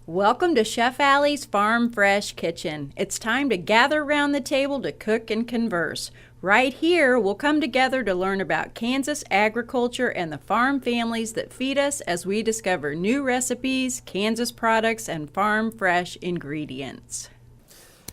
Welcome to Chef Alli's Farm Fresh Kitchen. It's time to gather around the table to cook and converse. Right here, we'll come together to learn about Kansas agriculture and the farm families that feed us as we discover new recipes, Kansas products, and farm fresh ingredients.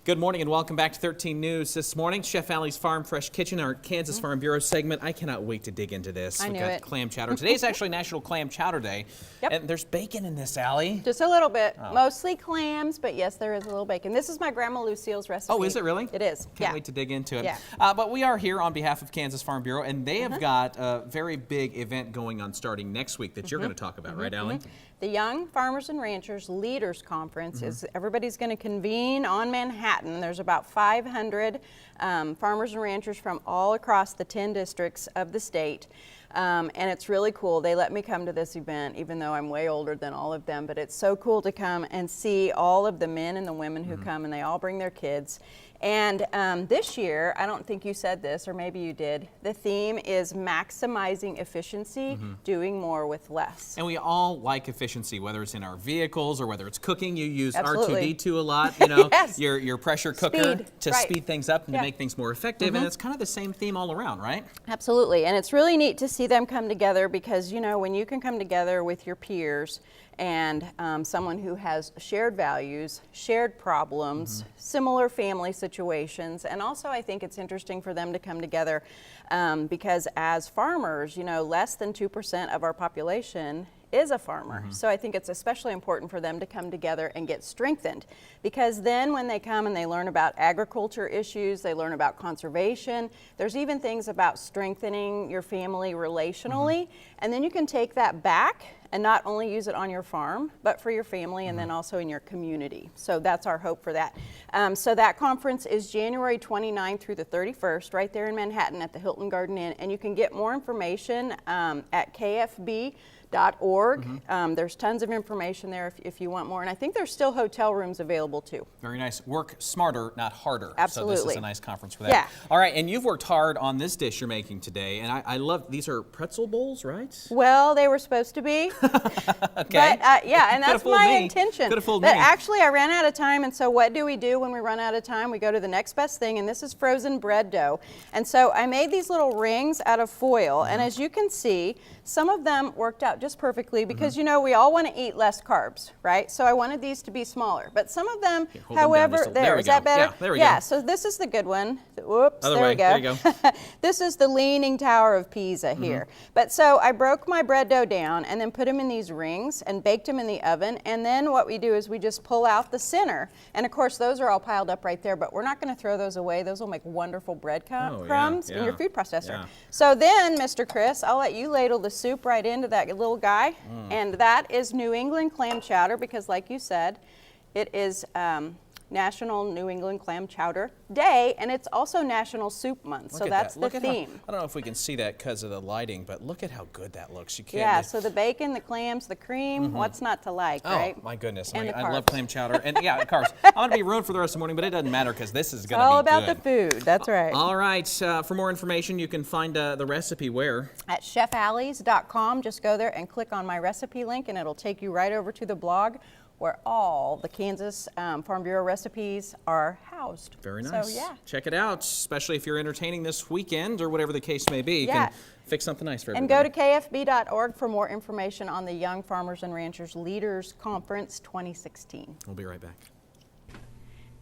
Good morning and welcome back to 13 News. This morning, Chef Alli's Farm Fresh Kitchen, our Kansas Farm Bureau segment. I cannot wait to dig into this. We've got clam chowder. Today's actually National Clam Chowder Day. Yep. And there's bacon in this, Allie. Just a little bit. Oh. Mostly clams, but yes, there is a little bacon. This is my Grandma Lucille's recipe. Oh, is it really? It is. Can't wait to dig into it. Yeah. But we are here on behalf of Kansas Farm Bureau, and they have got a very big event going on starting next week that you're going to talk about, right, Allie? The Young Farmers and Ranchers Leaders Conference is everybody's going to convene on Manhattan. There's about 500 farmers and ranchers from all across the 10 districts of the state. And it's really cool. They let me come to this event, even though I'm way older than all of them, but it's so cool to come and see all of the men and the women who come, and they all bring their kids. And this year, I don't think you said this, or maybe you did, the theme is maximizing efficiency, doing more with less. And we all like efficiency, whether it's in our vehicles or whether it's cooking. You use Absolutely. R2D2 a lot, you know, Yes. your pressure cooker Speed, to right. speed things up and to Yeah. make things more effective. And it's kind of the same theme all around, right? Absolutely, and it's really neat to see them come together because, you know, when you can come together with your peers and someone who has shared values, shared problems, similar family situations, and also I think it's interesting for them to come together because as farmers, you know, less than 2% of our population is a farmer. So I think it's especially important for them to come together and get strengthened, because then when they come and they learn about agriculture issues, they learn about conservation, there's even things about strengthening your family relationally, and then you can take that back and not only use it on your farm, but for your family and then also in your community. So that's our hope for that. So that conference is January 29th through the 31st, right there in Manhattan at the Hilton Garden Inn, and you can get more information at KFB.org. There's tons of information there if you want more, and I think there's still hotel rooms available too. Very nice. Work smarter, not harder. Absolutely. So this is a nice conference for that. Yeah. All right, and you've worked hard on this dish you're making today, and I love, these are pretzel bowls, right? Well, they were supposed to be. Okay. But yeah, and that's my intention. Could have fooled But me. actually, I ran out of time, and so what do we do when we run out of time? We go to the next best thing, and this is frozen bread dough. And so I made these little rings out of foil, and as you can see, some of them worked out just perfectly because, you know, we all want to eat less carbs, right? So I wanted these to be smaller. But some of them, Here, hold them down however, just a- there we is go. that better? Yeah, there we Yeah, go. so this is the good one. Whoops, Other there way. we go. There you go. This is the Leaning Tower of Pisa here. But so I broke my bread dough down and then put them in these rings and baked them in the oven. And then what we do is we just pull out the center. And of course, those are all piled up right there, but we're not going to throw those away. Those will make wonderful bread Oh, yeah, crumbs in your yeah, food processor. yeah. So then, Mr. Chris, I'll let you ladle the soup right into that little guy. And that is New England clam chowder because, like you said, it is National New England Clam Chowder Day, and it's also National Soup Month, so Look at that's that. the Look at how- theme. I don't know if we can see that because of the lighting, but look at how good that looks. You can't. Yeah, so the bacon, the clams, the cream, what's not to like, Oh, right? my goodness. And I the love carbs. clam chowder. And yeah, carbs. I'm going to be ruined for the rest of the morning, but it doesn't matter because this is going to be All about good. the food, that's right. All right. For more information, you can find the recipe where? At chefallies.com, just go there and click on my recipe link, and it'll take you right over to the blog where all the Kansas Farm Bureau recipes are housed. Very nice. So, yeah. Check it out, especially if you're entertaining this weekend or whatever the case may be. You Yeah. can fix something nice for And everybody. go to kfb.org for more information on the Young Farmers and Ranchers Leaders Conference 2016. We'll be right back.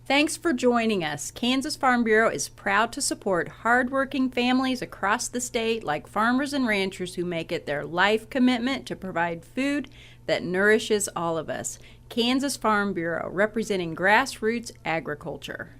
Thanks for joining us. Kansas Farm Bureau is proud to support hardworking families across the state like farmers and ranchers who make it their life commitment to provide food that nourishes all of us. Kansas Farm Bureau, representing grassroots agriculture.